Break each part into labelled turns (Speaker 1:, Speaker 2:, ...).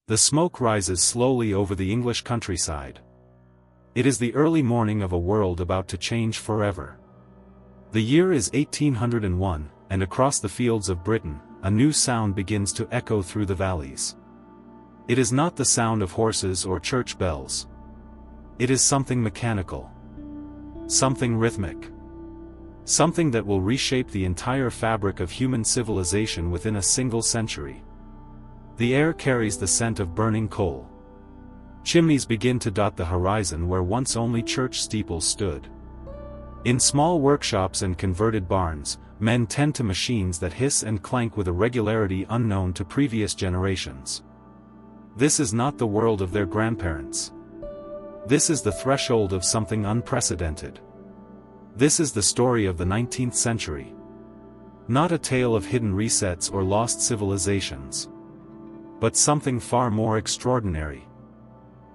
Speaker 1: The smoke rises slowly over the English countryside. It is the early morning of a world about to change forever. The year is 1801, and across the fields of Britain, a new sound begins to echo through the valleys. It is not the sound of horses or church bells. It is something mechanical. Something rhythmic. Something that will reshape the entire fabric of human civilization within a single century. The air carries the scent of burning coal. Chimneys begin to dot the horizon where once only church steeples stood. In small workshops and converted barns, men tend to machines that hiss and clank with a regularity unknown to previous generations. This is not the world of their grandparents. This is the threshold of something unprecedented. This is the story of the 19th century. Not a tale of hidden resets or lost civilizations. But something far more extraordinary.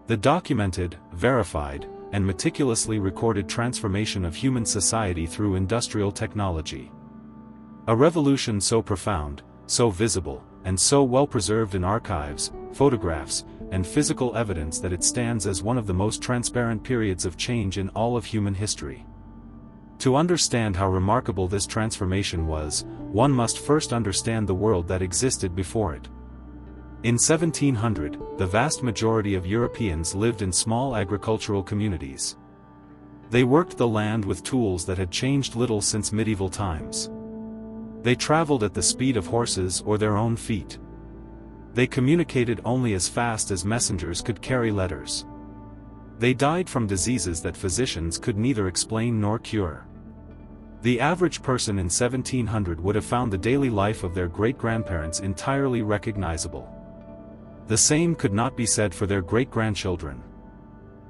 Speaker 1: The documented, verified, and meticulously recorded transformation of human society through industrial technology. A revolution so profound, so visible, and so well preserved in archives, photographs, and physical evidence that it stands as one of the most transparent periods of change in all of human history. To understand how remarkable this transformation was, one must first understand the world that existed before it. In 1700, the vast majority of Europeans lived in small agricultural communities. They worked the land with tools that had changed little since medieval times. They traveled at the speed of horses or their own feet. They communicated only as fast as messengers could carry letters. They died from diseases that physicians could neither explain nor cure. The average person in 1700 would have found the daily life of their great-grandparents entirely recognizable. The same could not be said for their great-grandchildren.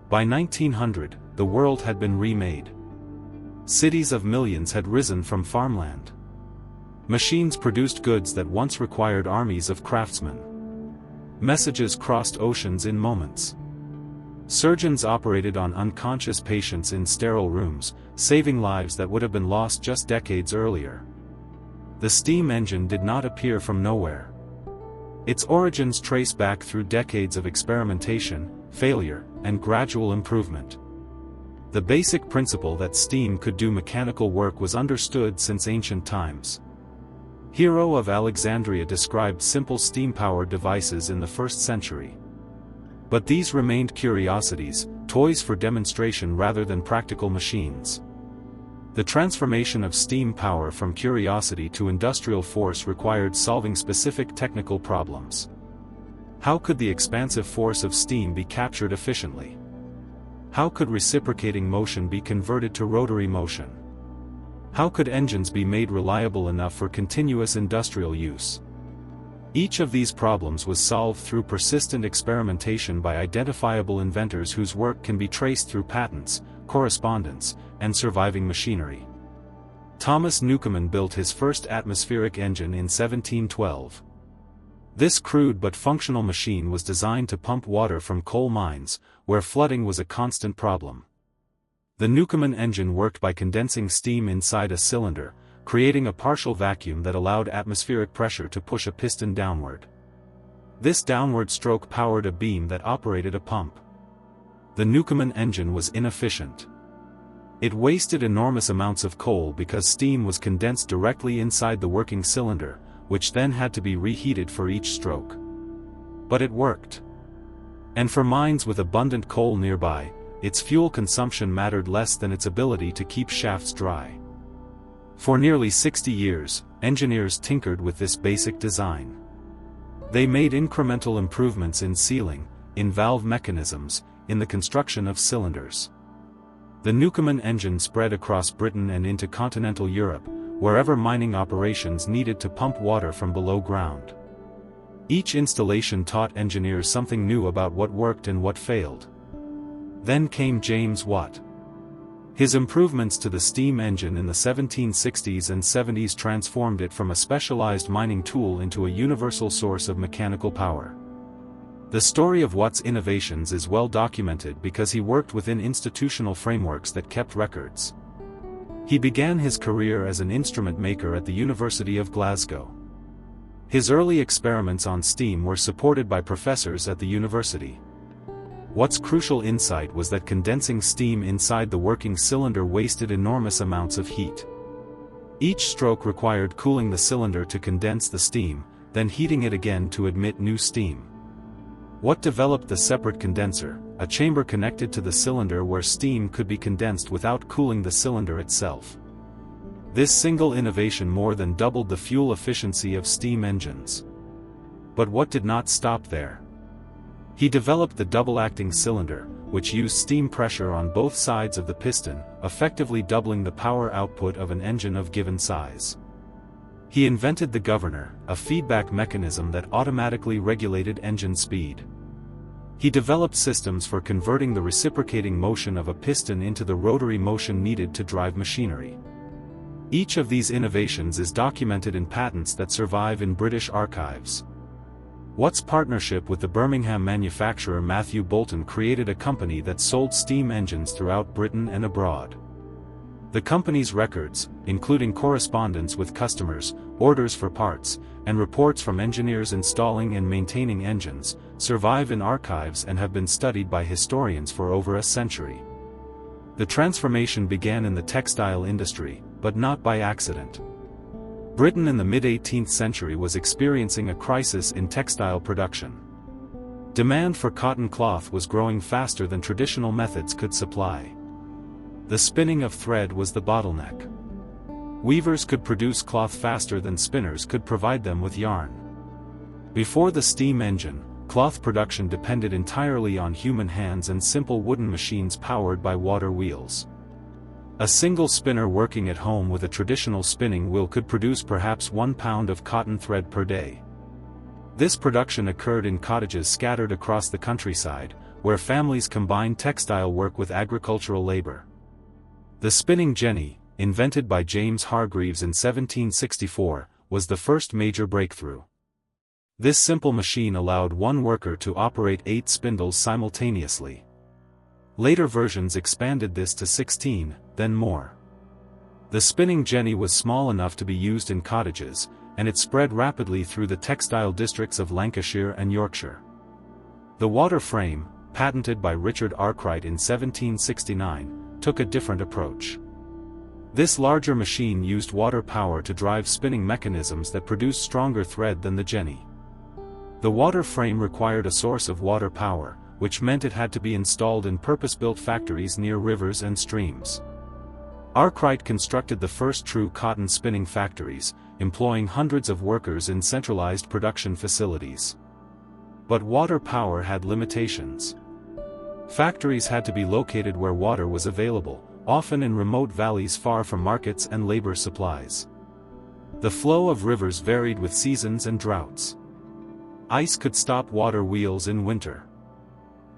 Speaker 1: By 1900, the world had been remade. Cities of millions had risen from farmland. Machines produced goods that once required armies of craftsmen. Messages crossed oceans in moments. Surgeons operated on unconscious patients in sterile rooms, saving lives that would have been lost just decades earlier. The steam engine did not appear from nowhere. Its origins trace back through decades of experimentation, failure, and gradual improvement. The basic principle that steam could do mechanical work was understood since ancient times. Hero of Alexandria described simple steam-powered devices in the 1st century. But these remained curiosities, toys for demonstration rather than practical machines. The transformation of steam power from curiosity to industrial force required solving specific technical problems. How could the expansive force of steam be captured efficiently? How could reciprocating motion be converted to rotary motion? How could engines be made reliable enough for continuous industrial use? Each of these problems was solved through persistent experimentation by identifiable inventors whose work can be traced through patents, correspondence, and surviving machinery. Thomas Newcomen built his first atmospheric engine in 1712. This crude but functional machine was designed to pump water from coal mines, where flooding was a constant problem. The Newcomen engine worked by condensing steam inside a cylinder, creating a partial vacuum that allowed atmospheric pressure to push a piston downward. This downward stroke powered a beam that operated a pump. The Newcomen engine was inefficient. It wasted enormous amounts of coal because steam was condensed directly inside the working cylinder, which then had to be reheated for each stroke. But it worked. And for mines with abundant coal nearby, its fuel consumption mattered less than its ability to keep shafts dry. For nearly 60 years, engineers tinkered with this basic design. They made incremental improvements in sealing, in valve mechanisms, in the construction of cylinders. The Newcomen engine spread across Britain and into continental Europe, wherever mining operations needed to pump water from below ground. Each installation taught engineers something new about what worked and what failed. Then came James Watt. His improvements to the steam engine in the 1760s and 70s transformed it from a specialized mining tool into a universal source of mechanical power. The story of Watt's innovations is well documented because he worked within institutional frameworks that kept records. He began his career as an instrument maker at the University of Glasgow. His early experiments on steam were supported by professors at the university. What's crucial insight was that condensing steam inside the working cylinder wasted enormous amounts of heat. Each stroke required cooling the cylinder to condense the steam, then heating it again to admit new steam. What developed the separate condenser, a chamber connected to the cylinder where steam could be condensed without cooling the cylinder itself. This single innovation more than doubled the fuel efficiency of steam engines. But what did not stop there? He developed the double-acting cylinder, which used steam pressure on both sides of the piston, effectively doubling the power output of an engine of given size. He invented the governor, a feedback mechanism that automatically regulated engine speed. He developed systems for converting the reciprocating motion of a piston into the rotary motion needed to drive machinery. Each of these innovations is documented in patents that survive in British archives. Watt's partnership with the Birmingham manufacturer Matthew Boulton created a company that sold steam engines throughout Britain and abroad. The company's records, including correspondence with customers, orders for parts, and reports from engineers installing and maintaining engines, survive in archives and have been studied by historians for over a century. The transformation began in the textile industry, but not by accident. Britain in the mid-18th century was experiencing a crisis in textile production. Demand for cotton cloth was growing faster than traditional methods could supply. The spinning of thread was the bottleneck. Weavers could produce cloth faster than spinners could provide them with yarn. Before the steam engine, cloth production depended entirely on human hands and simple wooden machines powered by water wheels. A single spinner working at home with a traditional spinning wheel could produce perhaps 1 pound of cotton thread per day. This production occurred in cottages scattered across the countryside, where families combined textile work with agricultural labor. The spinning jenny, invented by James Hargreaves in 1764, was the first major breakthrough. This simple machine allowed one worker to operate 8 spindles simultaneously. Later versions expanded this to 16, then more. The spinning jenny was small enough to be used in cottages, and it spread rapidly through the textile districts of Lancashire and Yorkshire. The water frame, patented by Richard Arkwright in 1769, took a different approach. This larger machine used water power to drive spinning mechanisms that produced stronger thread than the jenny. The water frame required a source of water power, which meant it had to be installed in purpose-built factories near rivers and streams. Arkwright constructed the first true cotton spinning factories, employing hundreds of workers in centralized production facilities. But water power had limitations. Factories had to be located where water was available, often in remote valleys far from markets and labor supplies. The flow of rivers varied with seasons and droughts. Ice could stop water wheels in winter.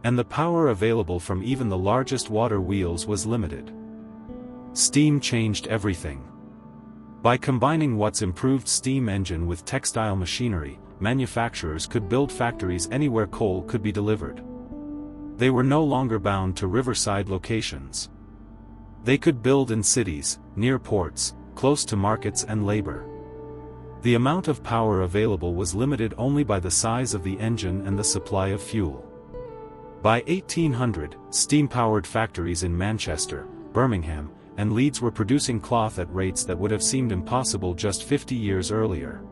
Speaker 1: And the power available from even the largest water wheels was limited. Steam changed everything. By combining Watt's improved steam engine with textile machinery, manufacturers could build factories anywhere coal could be delivered. They were no longer bound to riverside locations. They could build in cities, near ports, close to markets and labor. The amount of power available was limited only by the size of the engine and the supply of fuel. By 1800, steam-powered factories in Manchester, Birmingham, and Leeds were producing cloth at rates that would have seemed impossible just 50 years earlier.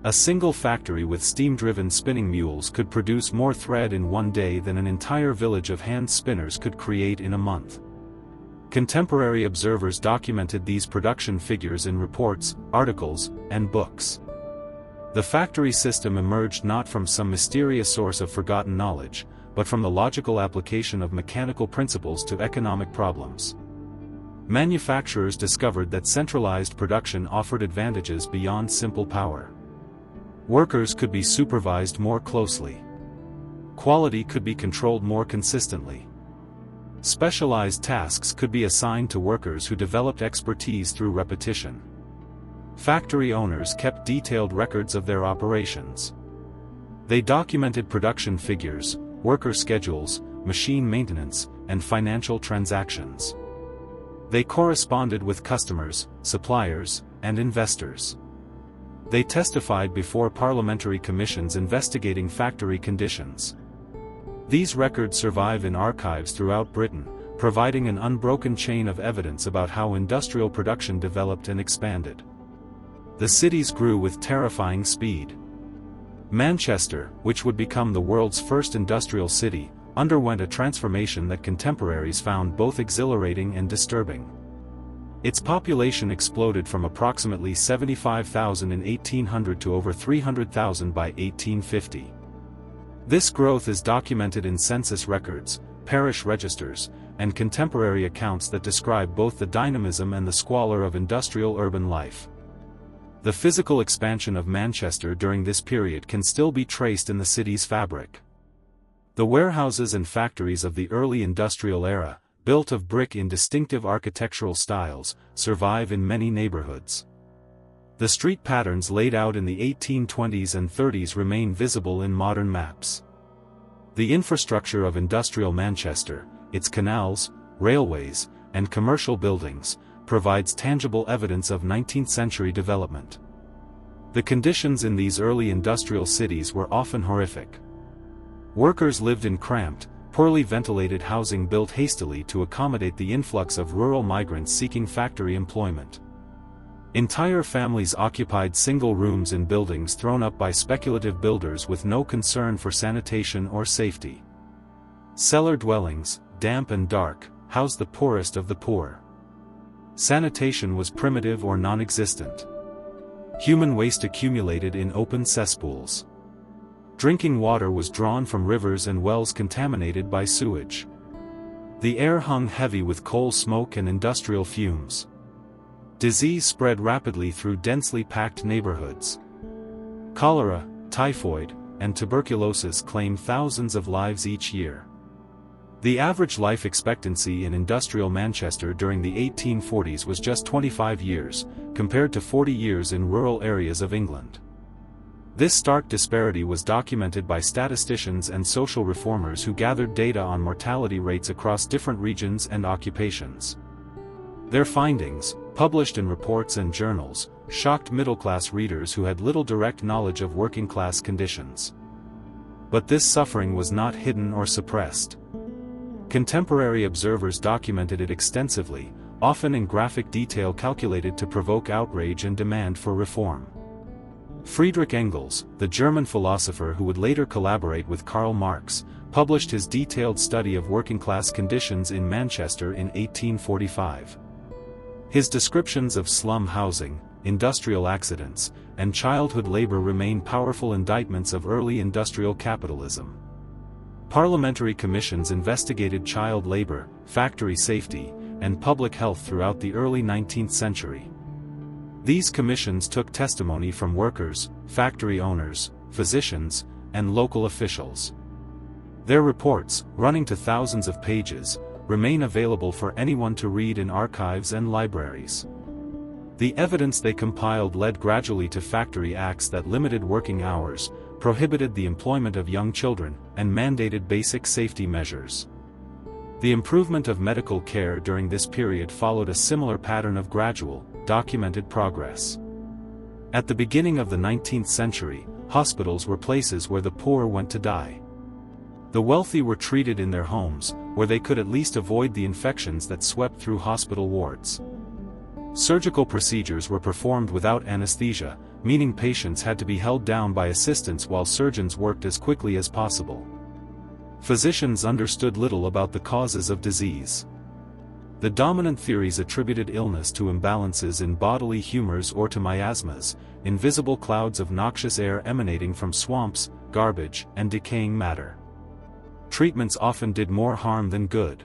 Speaker 1: A single factory with steam-driven spinning mules could produce more thread in one day than an entire village of hand spinners could create in a month. Contemporary observers documented these production figures in reports, articles, and books. The factory system emerged not from some mysterious source of forgotten knowledge, but from the logical application of mechanical principles to economic problems. Manufacturers discovered that centralized production offered advantages beyond simple power. Workers could be supervised more closely. Quality could be controlled more consistently. Specialized tasks could be assigned to workers who developed expertise through repetition. Factory owners kept detailed records of their operations. They documented production figures, worker schedules, machine maintenance, and financial transactions. They corresponded with customers, suppliers, and investors. They testified before parliamentary commissions investigating factory conditions. These records survive in archives throughout Britain, providing an unbroken chain of evidence about how industrial production developed and expanded. The cities grew with terrifying speed. Manchester, which would become the world's first industrial city, underwent a transformation that contemporaries found both exhilarating and disturbing. Its population exploded from approximately 75,000 in 1800 to over 300,000 by 1850. This growth is documented in census records, parish registers, and contemporary accounts that describe both the dynamism and the squalor of industrial urban life. The physical expansion of Manchester during this period can still be traced in the city's fabric. The warehouses and factories of the early industrial era, built of brick in distinctive architectural styles, survive in many neighborhoods. The street patterns laid out in the 1820s and 30s remain visible in modern maps. The infrastructure of industrial Manchester, its canals, railways, and commercial buildings, provides tangible evidence of 19th-century development. The conditions in these early industrial cities were often horrific. Workers lived in cramped, poorly ventilated housing built hastily to accommodate the influx of rural migrants seeking factory employment. Entire families occupied single rooms in buildings thrown up by speculative builders with no concern for sanitation or safety. Cellar dwellings, damp and dark, housed the poorest of the poor. Sanitation was primitive or non-existent. Human waste accumulated in open cesspools. Drinking water was drawn from rivers and wells contaminated by sewage. The air hung heavy with coal smoke and industrial fumes. Disease spread rapidly through densely packed neighborhoods. Cholera, typhoid, and tuberculosis claimed thousands of lives each year. The average life expectancy in industrial Manchester during the 1840s was just 25 years, compared to 40 years in rural areas of England. This stark disparity was documented by statisticians and social reformers who gathered data on mortality rates across different regions and occupations. Their findings, published in reports and journals, shocked middle-class readers who had little direct knowledge of working-class conditions. But this suffering was not hidden or suppressed. Contemporary observers documented it extensively, often in graphic detail calculated to provoke outrage and demand for reform. Friedrich Engels, the German philosopher who would later collaborate with Karl Marx, published his detailed study of working-class conditions in Manchester in 1845. His descriptions of slum housing, industrial accidents, and childhood labor remain powerful indictments of early industrial capitalism. Parliamentary commissions investigated child labor, factory safety, and public health throughout the early 19th century. These commissions took testimony from workers, factory owners, physicians, and local officials. Their reports, running to thousands of pages, remain available for anyone to read in archives and libraries. The evidence they compiled led gradually to factory acts that limited working hours, prohibited the employment of young children, and mandated basic safety measures. The improvement of medical care during this period followed a similar pattern of gradual, documented progress. At the beginning of the 19th century, hospitals were places where the poor went to die. The wealthy were treated in their homes, where they could at least avoid the infections that swept through hospital wards. Surgical procedures were performed without anesthesia, meaning patients had to be held down by assistants while surgeons worked as quickly as possible. Physicians understood little about the causes of disease. The dominant theories attributed illness to imbalances in bodily humors or to miasmas, invisible clouds of noxious air emanating from swamps, garbage, and decaying matter. Treatments often did more harm than good.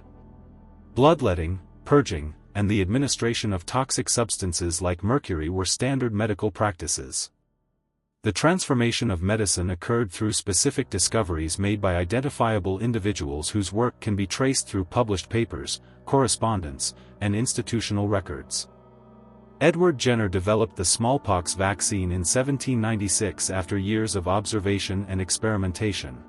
Speaker 1: Bloodletting, purging, and the administration of toxic substances like mercury were standard medical practices. The transformation of medicine occurred through specific discoveries made by identifiable individuals whose work can be traced through published papers, correspondence, and institutional records. Edward Jenner developed the smallpox vaccine in 1796 after years of observation and experimentation.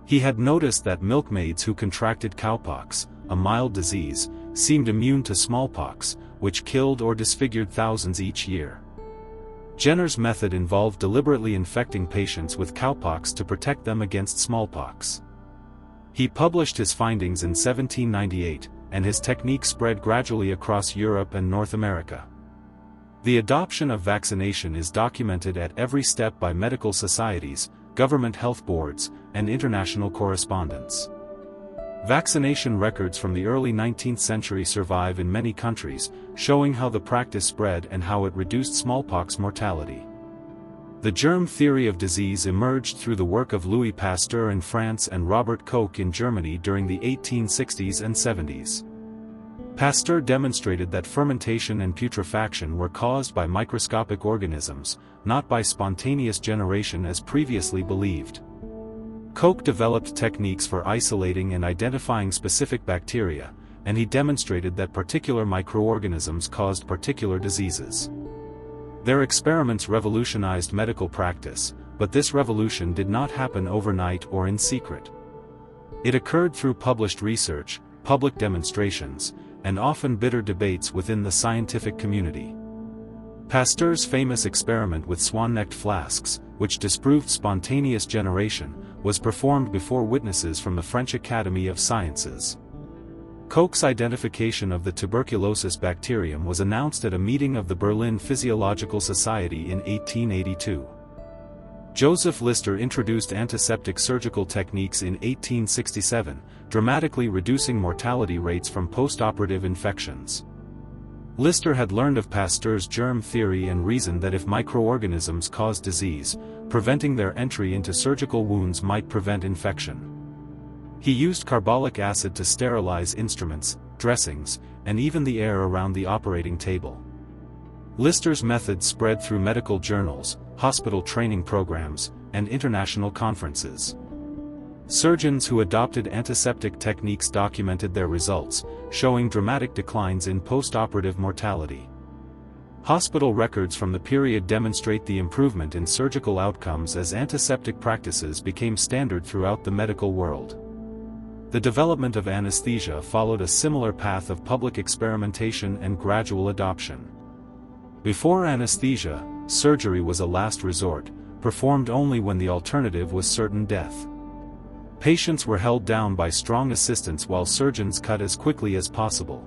Speaker 1: He had noticed that milkmaids who contracted cowpox, a mild disease, seemed immune to smallpox, which killed or disfigured thousands each year. Jenner's method involved deliberately infecting patients with cowpox to protect them against smallpox. He published his findings in 1798, and his technique spread gradually across Europe and North America. The adoption of vaccination is documented at every step by medical societies, government health boards, and international correspondence. Vaccination records from the early 19th century survive in many countries, showing how the practice spread and how it reduced smallpox mortality. The germ theory of disease emerged through the work of Louis Pasteur in France and Robert Koch in Germany during the 1860s and 70s. Pasteur demonstrated that fermentation and putrefaction were caused by microscopic organisms, not by spontaneous generation as previously believed. Koch developed techniques for isolating and identifying specific bacteria, and he demonstrated that particular microorganisms caused particular diseases. Their experiments revolutionized medical practice, but this revolution did not happen overnight or in secret. It occurred through published research, public demonstrations, and often bitter debates within the scientific community. Pasteur's famous experiment with swan-necked flasks, which disproved spontaneous generation, was performed before witnesses from the French Academy of Sciences. Koch's identification of the tuberculosis bacterium was announced at a meeting of the Berlin Physiological Society in 1882. Joseph Lister introduced antiseptic surgical techniques in 1867, dramatically reducing mortality rates from post-operative infections. Lister had learned of Pasteur's germ theory and reasoned that if microorganisms cause disease, preventing their entry into surgical wounds might prevent infection. He used carbolic acid to sterilize instruments, dressings, and even the air around the operating table. Lister's method spread through medical journals, hospital training programs, and international conferences. Surgeons who adopted antiseptic techniques documented their results, showing dramatic declines in post-operative mortality. Hospital records from the period demonstrate the improvement in surgical outcomes as antiseptic practices became standard throughout the medical world. The development of anesthesia followed a similar path of public experimentation and gradual adoption. Before anesthesia, surgery was a last resort, performed only when the alternative was certain death. Patients were held down by strong assistants while surgeons cut as quickly as possible.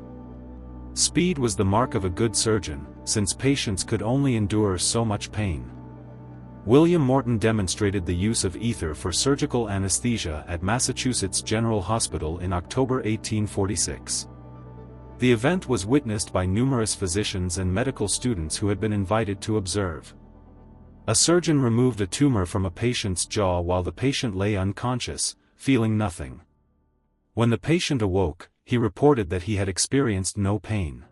Speaker 1: Speed was the mark of a good surgeon, since patients could only endure so much pain. William Morton demonstrated the use of ether for surgical anesthesia at Massachusetts General Hospital in October 1846. The event was witnessed by numerous physicians and medical students who had been invited to observe. A surgeon removed a tumor from a patient's jaw while the patient lay unconscious, feeling nothing. When the patient awoke, he reported that he had experienced no pain.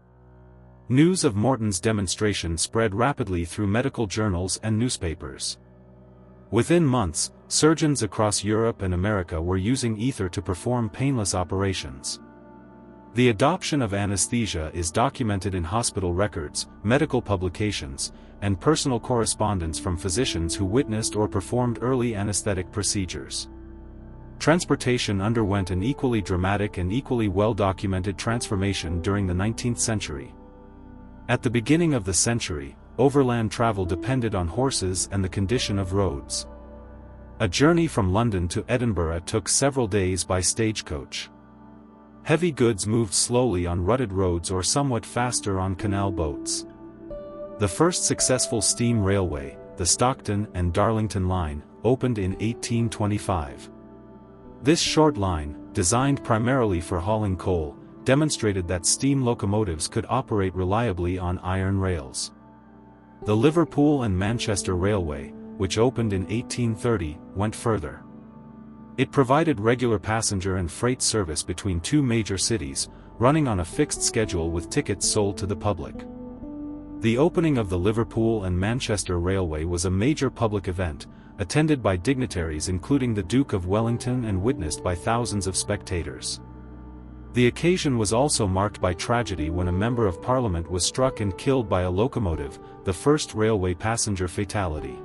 Speaker 1: News of Morton's demonstration spread rapidly through medical journals and newspapers. Within months, surgeons across Europe and America were using ether to perform painless operations. The adoption of anesthesia is documented in hospital records, medical publications, and personal correspondence from physicians who witnessed or performed early anesthetic procedures. Transportation underwent an equally dramatic and equally well-documented transformation during the 19th century. At the beginning of the century, overland travel depended on horses and the condition of roads. A journey from London to Edinburgh took several days by stagecoach. Heavy goods moved slowly on rutted roads or somewhat faster on canal boats. The first successful steam railway, the Stockton and Darlington Line, opened in 1825. This short line, designed primarily for hauling coal, demonstrated that steam locomotives could operate reliably on iron rails. The Liverpool and Manchester Railway, which opened in 1830, went further. It provided regular passenger and freight service between two major cities, running on a fixed schedule with tickets sold to the public. The opening of the Liverpool and Manchester Railway was a major public event, attended by dignitaries including the Duke of Wellington and witnessed by thousands of spectators. The occasion was also marked by tragedy when a member of Parliament was struck and killed by a locomotive, the first railway passenger fatality.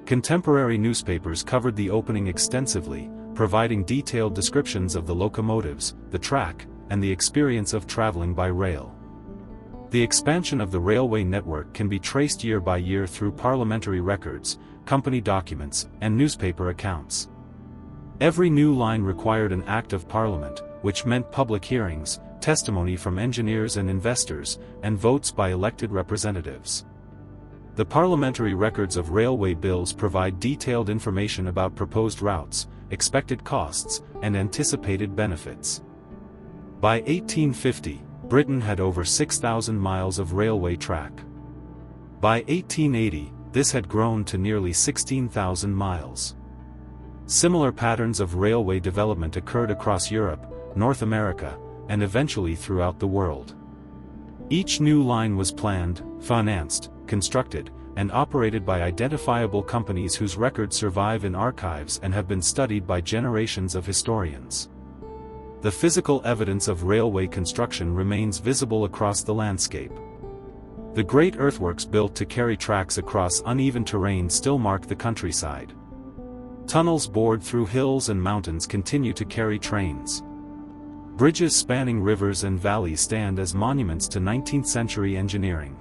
Speaker 1: Contemporary newspapers covered the opening extensively, providing detailed descriptions of the locomotives, the track, and the experience of traveling by rail. The expansion of the railway network can be traced year by year through parliamentary records, company documents, and newspaper accounts. Every new line required an Act of Parliament, which meant public hearings, testimony from engineers and investors, and votes by elected representatives. The parliamentary records of railway bills provide detailed information about proposed routes, expected costs, and anticipated benefits. By 1850, Britain had over 6,000 miles of railway track. By 1880, this had grown to nearly 16,000 miles. Similar patterns of railway development occurred across Europe, North America, and eventually throughout the world. Each new line was planned, financed, constructed, and operated by identifiable companies whose records survive in archives and have been studied by generations of historians. The physical evidence of railway construction remains visible across the landscape. The great earthworks built to carry tracks across uneven terrain still mark the countryside. Tunnels bored through hills and mountains continue to carry trains. Bridges spanning rivers and valleys stand as monuments to 19th-century engineering.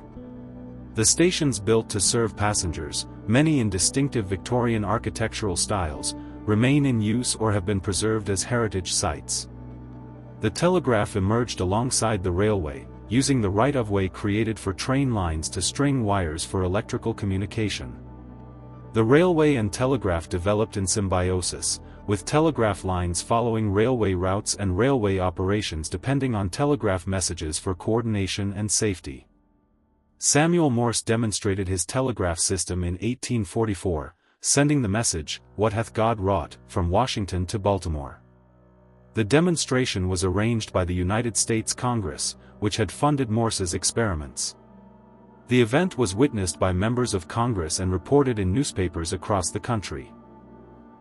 Speaker 1: The stations built to serve passengers, many in distinctive Victorian architectural styles, remain in use or have been preserved as heritage sites. The telegraph emerged alongside the railway, using the right-of-way created for train lines to string wires for electrical communication. The railway and telegraph developed in symbiosis, with telegraph lines following railway routes and railway operations depending on telegraph messages for coordination and safety. Samuel Morse demonstrated his telegraph system in 1844, sending the message, "What hath God wrought?" from Washington to Baltimore. The demonstration was arranged by the United States Congress, which had funded Morse's experiments. The event was witnessed by members of Congress and reported in newspapers across the country.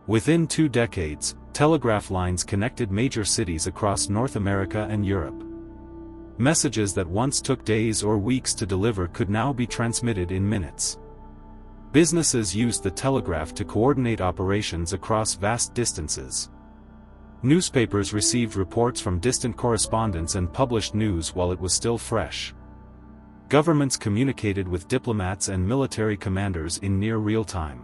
Speaker 1: Within 2 decades, telegraph lines connected major cities across North America and Europe. Messages that once took days or weeks to deliver could now be transmitted in minutes. Businesses used the telegraph to coordinate operations across vast distances. Newspapers received reports from distant correspondents and published news while it was still fresh. Governments communicated with diplomats and military commanders in near real time.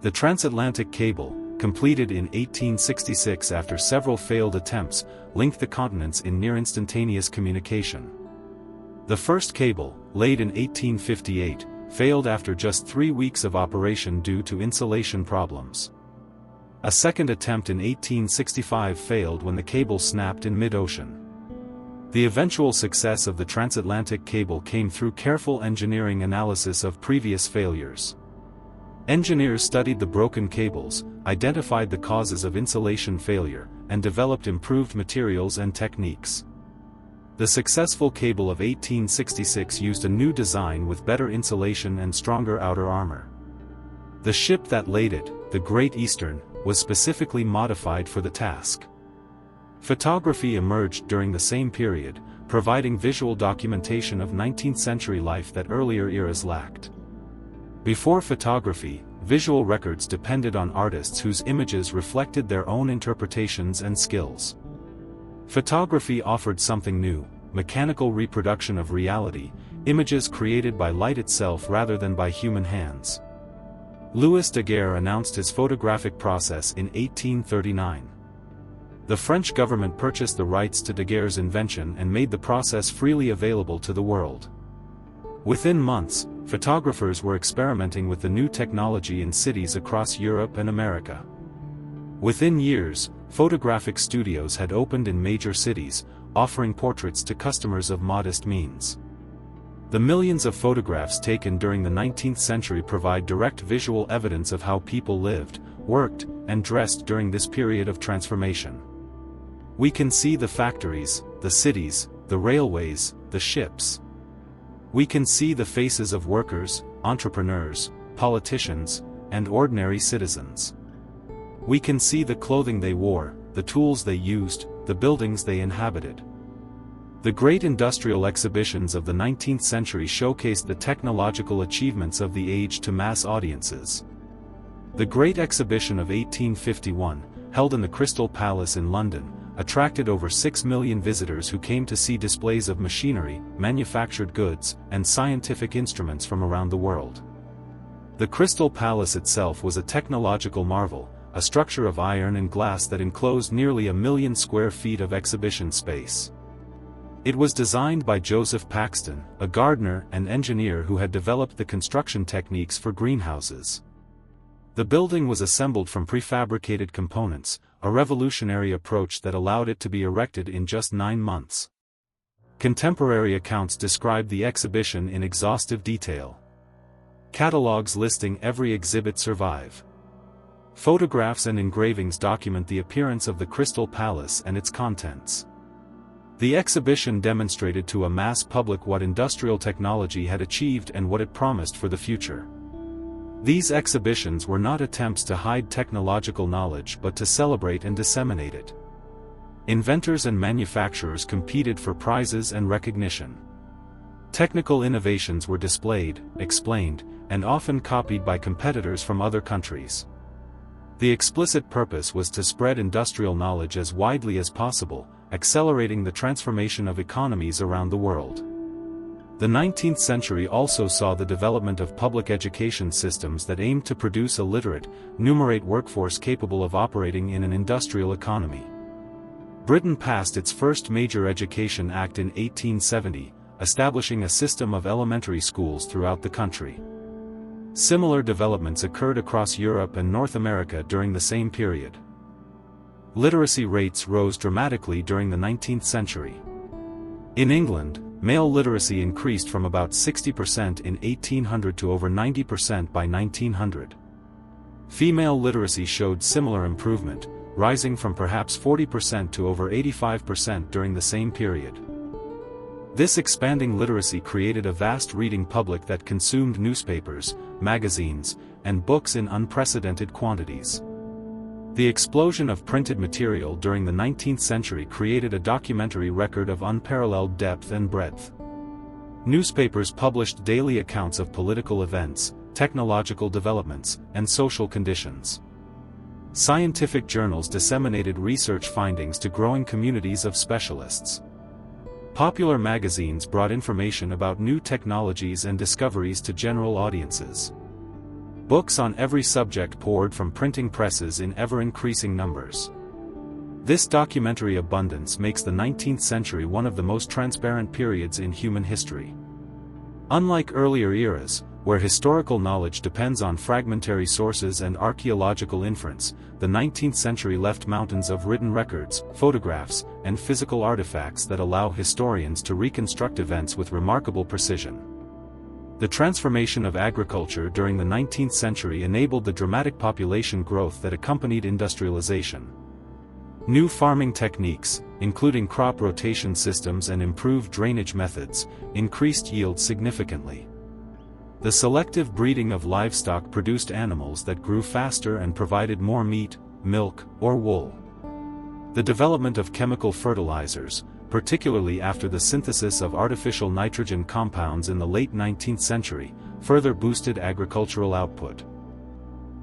Speaker 1: The transatlantic cable, completed in 1866 after several failed attempts, linked the continents in near-instantaneous communication. The first cable, laid in 1858, failed after just 3 weeks of operation due to insulation problems. A second attempt in 1865 failed when the cable snapped in mid-ocean. The eventual success of the transatlantic cable came through careful engineering analysis of previous failures. Engineers studied the broken cables, identified the causes of insulation failure, and developed improved materials and techniques. The successful cable of 1866 used a new design with better insulation and stronger outer armor. The ship that laid it, the Great Eastern, was specifically modified for the task. Photography emerged during the same period, providing visual documentation of 19th-century life that earlier eras lacked. Before photography, visual records depended on artists whose images reflected their own interpretations and skills. Photography offered something new, mechanical reproduction of reality, images created by light itself rather than by human hands. Louis Daguerre announced his photographic process in 1839. The French government purchased the rights to Daguerre's invention and made the process freely available to the world. Within months, photographers were experimenting with the new technology in cities across Europe and America. Within years, photographic studios had opened in major cities, offering portraits to customers of modest means. The millions of photographs taken during the 19th century provide direct visual evidence of how people lived, worked, and dressed during this period of transformation. We can see the factories, the cities, the railways, the ships. We can see the faces of workers, entrepreneurs, politicians, and ordinary citizens. We can see the clothing they wore, the tools they used, the buildings they inhabited. The great industrial exhibitions of the 19th century showcased the technological achievements of the age to mass audiences. The Great Exhibition of 1851, held in the Crystal Palace in London, attracted over 6 million visitors who came to see displays of machinery, manufactured goods, and scientific instruments from around the world. The Crystal Palace itself was a technological marvel, a structure of iron and glass that enclosed nearly 1 million square feet of exhibition space. It was designed by Joseph Paxton, a gardener and engineer who had developed the construction techniques for greenhouses. The building was assembled from prefabricated components, a revolutionary approach that allowed it to be erected in just 9 months. Contemporary accounts describe the exhibition in exhaustive detail. Catalogs listing every exhibit survive. Photographs and engravings document the appearance of the Crystal Palace and its contents. The exhibition demonstrated to a mass public what industrial technology had achieved and what it promised for the future. These exhibitions were not attempts to hide technological knowledge but to celebrate and disseminate it. Inventors and manufacturers competed for prizes and recognition. Technical innovations were displayed, explained, and often copied by competitors from other countries. The explicit purpose was to spread industrial knowledge as widely as possible, accelerating the transformation of economies around the world. The 19th century also saw the development of public education systems that aimed to produce a literate, numerate workforce capable of operating in an industrial economy. Britain passed its first major education act in 1870, establishing a system of elementary schools throughout the country. Similar developments occurred across Europe and North America during the same period. Literacy rates rose dramatically during the 19th century. In England, male literacy increased from about 60% in 1800 to over 90% by 1900. Female literacy showed similar improvement, rising from perhaps 40% to over 85% during the same period. This expanding literacy created a vast reading public that consumed newspapers, magazines, and books in unprecedented quantities. The explosion of printed material during the 19th century created a documentary record of unparalleled depth and breadth. Newspapers published daily accounts of political events, technological developments, and social conditions. Scientific journals disseminated research findings to growing communities of specialists. Popular magazines brought information about new technologies and discoveries to general audiences. Books on every subject poured from printing presses in ever-increasing numbers. This documentary abundance makes the 19th century one of the most transparent periods in human history. Unlike earlier eras, where historical knowledge depends on fragmentary sources and archaeological inference, the 19th century left mountains of written records, photographs, and physical artifacts that allow historians to reconstruct events with remarkable precision. The transformation of agriculture during the 19th century enabled the dramatic population growth that accompanied industrialization. New farming techniques, including crop rotation systems and improved drainage methods, increased yield significantly. The selective breeding of livestock produced animals that grew faster and provided more meat, milk, or wool. The development of chemical fertilizers, particularly after the synthesis of artificial nitrogen compounds in the late 19th century, further boosted agricultural output.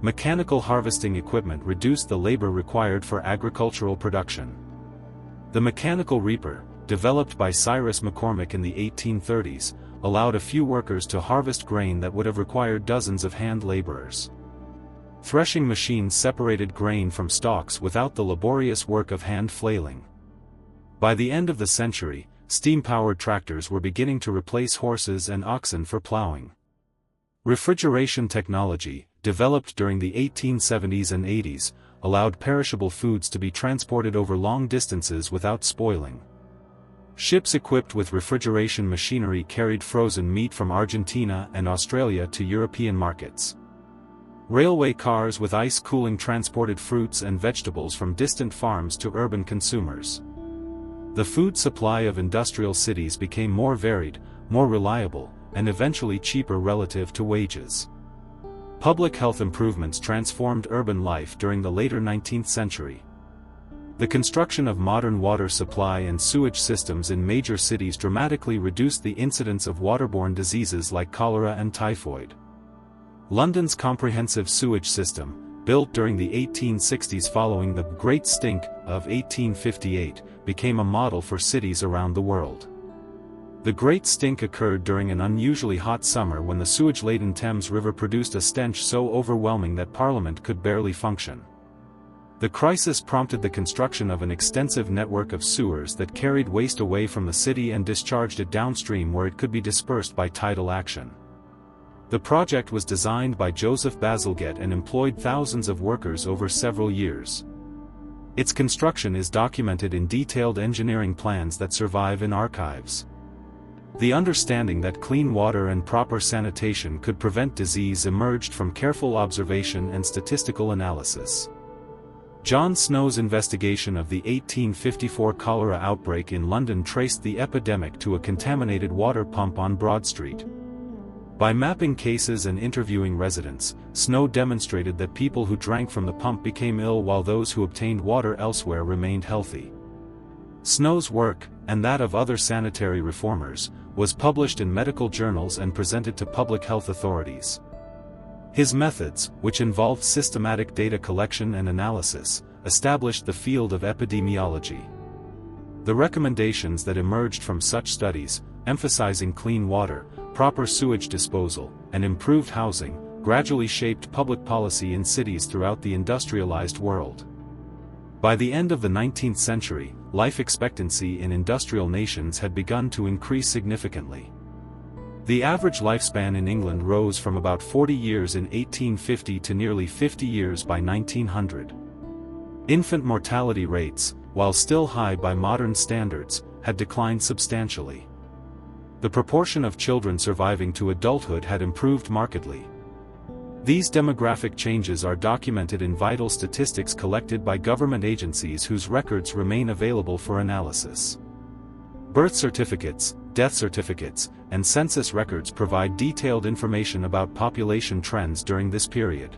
Speaker 1: Mechanical harvesting equipment reduced the labor required for agricultural production. The mechanical reaper, developed by Cyrus McCormick in the 1830s, allowed a few workers to harvest grain that would have required dozens of hand laborers. Threshing machines separated grain from stalks without the laborious work of hand flailing. By the end of the century, steam-powered tractors were beginning to replace horses and oxen for plowing. Refrigeration technology, developed during the 1870s and 80s, allowed perishable foods to be transported over long distances without spoiling. Ships equipped with refrigeration machinery carried frozen meat from Argentina and Australia to European markets. Railway cars with ice cooling transported fruits and vegetables from distant farms to urban consumers. The food supply of industrial cities became more varied, more reliable, and eventually cheaper relative to wages. Public health improvements transformed urban life during the later 19th century. The construction of modern water supply and sewage systems in major cities dramatically reduced the incidence of waterborne diseases like cholera and typhoid. London's comprehensive sewage system, built during the 1860s following the Great Stink of 1858, became a model for cities around the world. The Great Stink occurred during an unusually hot summer when the sewage-laden Thames River produced a stench so overwhelming that Parliament could barely function. The crisis prompted the construction of an extensive network of sewers that carried waste away from the city and discharged it downstream where it could be dispersed by tidal action. The project was designed by Joseph Bazalgette and employed thousands of workers over several years. Its construction is documented in detailed engineering plans that survive in archives. The understanding that clean water and proper sanitation could prevent disease emerged from careful observation and statistical analysis. John Snow's investigation of the 1854 cholera outbreak in London traced the epidemic to a contaminated water pump on Broad Street. By mapping cases and interviewing residents, Snow demonstrated that people who drank from the pump became ill while those who obtained water elsewhere remained healthy. Snow's work, and that of other sanitary reformers, was published in medical journals and presented to public health authorities. His methods, which involved systematic data collection and analysis, established the field of epidemiology. The recommendations that emerged from such studies, emphasizing clean water, proper sewage disposal, and improved housing, gradually shaped public policy in cities throughout the industrialized world. By the end of the 19th century, life expectancy in industrial nations had begun to increase significantly. The average lifespan in England rose from about 40 years in 1850 to nearly 50 years by 1900. Infant mortality rates, while still high by modern standards, had declined substantially. The proportion of children surviving to adulthood had improved markedly. These demographic changes are documented in vital statistics collected by government agencies whose records remain available for analysis. Birth certificates, death certificates, and census records provide detailed information about population trends during this period.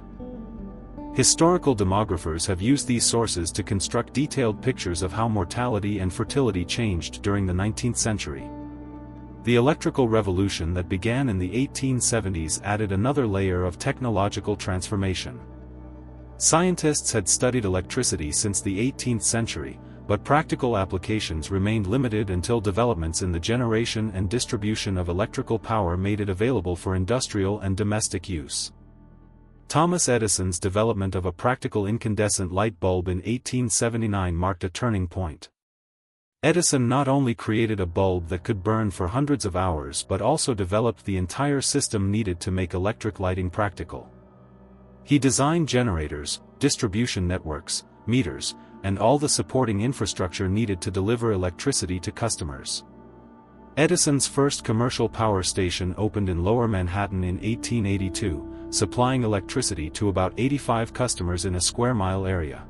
Speaker 1: Historical demographers have used these sources to construct detailed pictures of how mortality and fertility changed during the 19th century. The electrical revolution that began in the 1870s added another layer of technological transformation. Scientists had studied electricity since the 18th century, but practical applications remained limited until developments in the generation and distribution of electrical power made it available for industrial and domestic use. Thomas Edison's development of a practical incandescent light bulb in 1879 marked a turning point. Edison not only created a bulb that could burn for hundreds of hours but also developed the entire system needed to make electric lighting practical. He designed generators, distribution networks, meters, and all the supporting infrastructure needed to deliver electricity to customers. Edison's first commercial power station opened in Lower Manhattan in 1882, supplying electricity to about 85 customers in a square-mile area.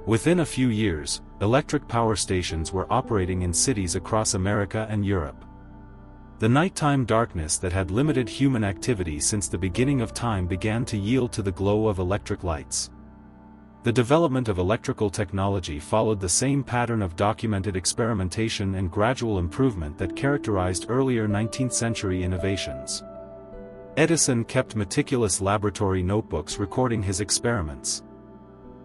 Speaker 1: Within a few years, electric power stations were operating in cities across America and Europe. The nighttime darkness that had limited human activity since the beginning of time began to yield to the glow of electric lights. The development of electrical technology followed the same pattern of documented experimentation and gradual improvement that characterized earlier 19th-century innovations. Edison kept meticulous laboratory notebooks recording his experiments.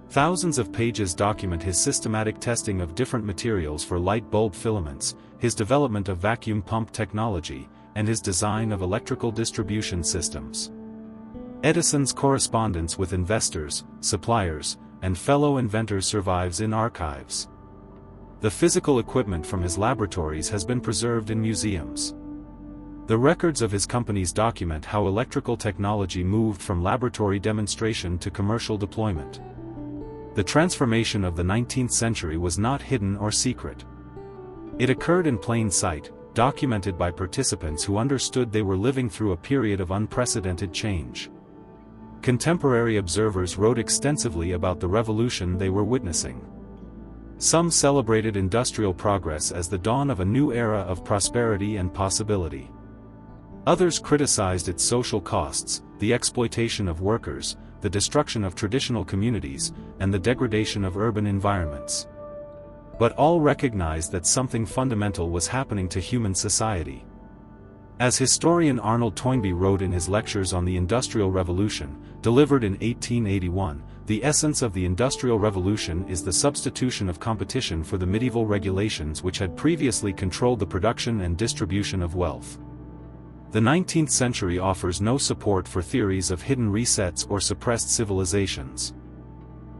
Speaker 1: Thousands of pages document his systematic testing of different materials for light bulb filaments, his development of vacuum pump technology, and his design of electrical distribution systems. Edison's correspondence with investors, suppliers, and fellow inventors survives in archives. The physical equipment from his laboratories has been preserved in museums. The records of his companies document how electrical technology moved from laboratory demonstration to commercial deployment. The transformation of the 19th century was not hidden or secret. It occurred in plain sight, documented by participants who understood they were living through a period of unprecedented change. Contemporary observers wrote extensively about the revolution they were witnessing. Some celebrated industrial progress as the dawn of a new era of prosperity and possibility. Others criticized its social costs, the exploitation of workers, the destruction of traditional communities, and the degradation of urban environments. But all recognized that something fundamental was happening to human society. As historian Arnold Toynbee wrote in his lectures on the Industrial Revolution, delivered in 1881, the essence of the Industrial Revolution is the substitution of competition for the medieval regulations which had previously controlled the production and distribution of wealth. The 19th century offers no support for theories of hidden resets or suppressed civilizations.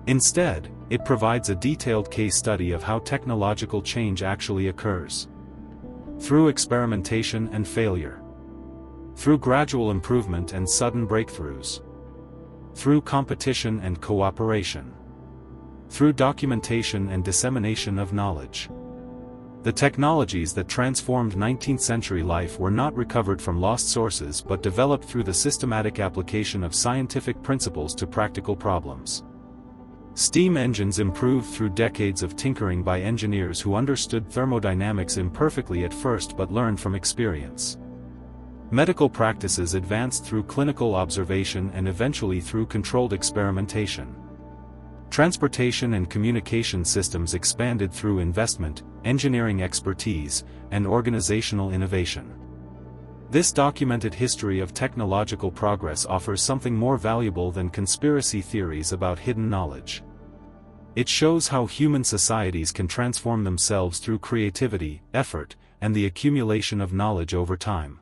Speaker 1: Instead, it provides a detailed case study of how technological change actually occurs. Through experimentation and failure. Through gradual improvement and sudden breakthroughs. Through competition and cooperation. Through documentation and dissemination of knowledge. The technologies that transformed 19th century life were not recovered from lost sources but developed through the systematic application of scientific principles to practical problems. Steam engines improved through decades of tinkering by engineers who understood thermodynamics imperfectly at first but learned from experience. Medical practices advanced through clinical observation and eventually through controlled experimentation. Transportation and communication systems expanded through investment, engineering expertise, and organizational innovation. This documented history of technological progress offers something more valuable than conspiracy theories about hidden knowledge. It shows how human societies can transform themselves through creativity, effort, and the accumulation of knowledge over time.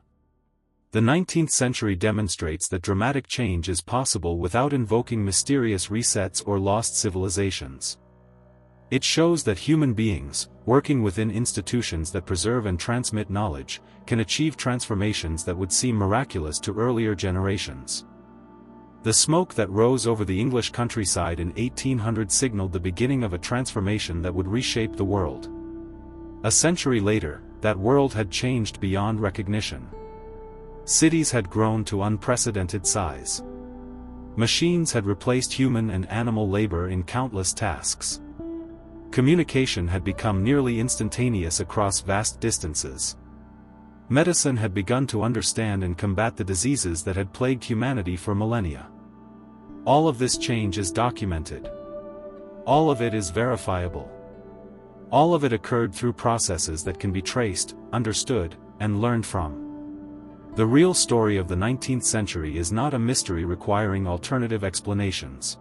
Speaker 1: The 19th century demonstrates that dramatic change is possible without invoking mysterious resets or lost civilizations. It shows that human beings, working within institutions that preserve and transmit knowledge, can achieve transformations that would seem miraculous to earlier generations. The smoke that rose over the English countryside in 1800 signaled the beginning of a transformation that would reshape the world. A century later, that world had changed beyond recognition. Cities had grown to unprecedented size. Machines had replaced human and animal labor in countless tasks. Communication had become nearly instantaneous across vast distances. Medicine had begun to understand and combat the diseases that had plagued humanity for millennia. All of this change is documented. All of it is verifiable. All of it occurred through processes that can be traced, understood, and learned from. The real story of the 19th century is not a mystery requiring alternative explanations.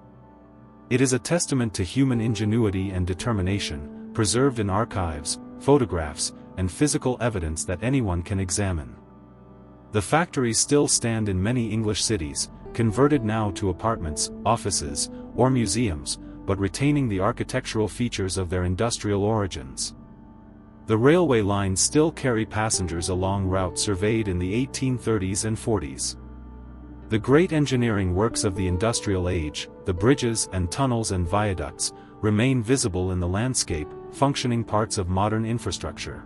Speaker 1: It is a testament to human ingenuity and determination, preserved in archives, photographs, and physical evidence that anyone can examine. The factories still stand in many English cities, converted now to apartments, offices, or museums, but retaining the architectural features of their industrial origins. The railway lines still carry passengers along routes surveyed in the 1830s and 40s. The great engineering works of the industrial age, the bridges and tunnels and viaducts, remain visible in the landscape, functioning parts of modern infrastructure.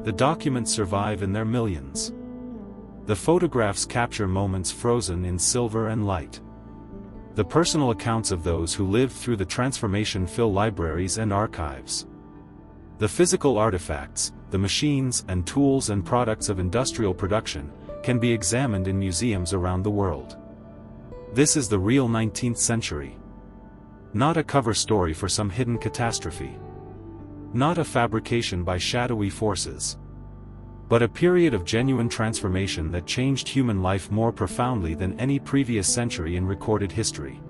Speaker 1: The documents survive in their millions. The photographs capture moments frozen in silver and light. The personal accounts of those who lived through the transformation fill libraries and archives. The physical artifacts, the machines and tools and products of industrial production, can be examined in museums around the world. This is the real 19th century. Not a cover story for some hidden catastrophe. Not a fabrication by shadowy forces. But a period of genuine transformation that changed human life more profoundly than any previous century in recorded history.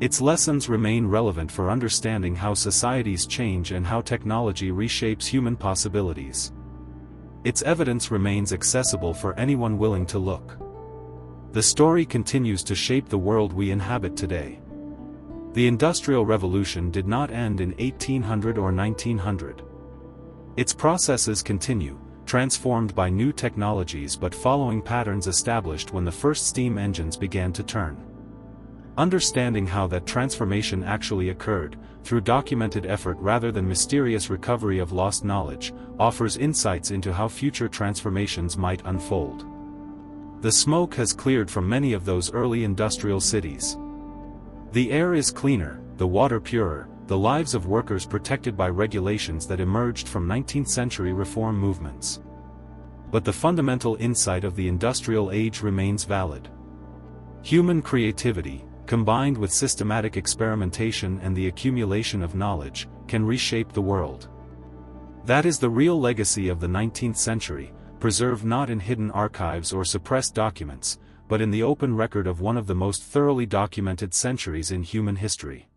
Speaker 1: Its lessons remain relevant for understanding how societies change and how technology reshapes human possibilities. Its evidence remains accessible for anyone willing to look. The story continues to shape the world we inhabit today. The Industrial Revolution did not end in 1800 or 1900. Its processes continue, transformed by new technologies but following patterns established when the first steam engines began to turn. Understanding how that transformation actually occurred, through documented effort rather than mysterious recovery of lost knowledge, offers insights into how future transformations might unfold. The smoke has cleared from many of those early industrial cities. The air is cleaner, the water purer, the lives of workers protected by regulations that emerged from 19th century reform movements. But the fundamental insight of the industrial age remains valid. Human creativity, combined with systematic experimentation and the accumulation of knowledge, can reshape the world. That is the real legacy of the 19th century, preserved not in hidden archives or suppressed documents, but in the open record of one of the most thoroughly documented centuries in human history.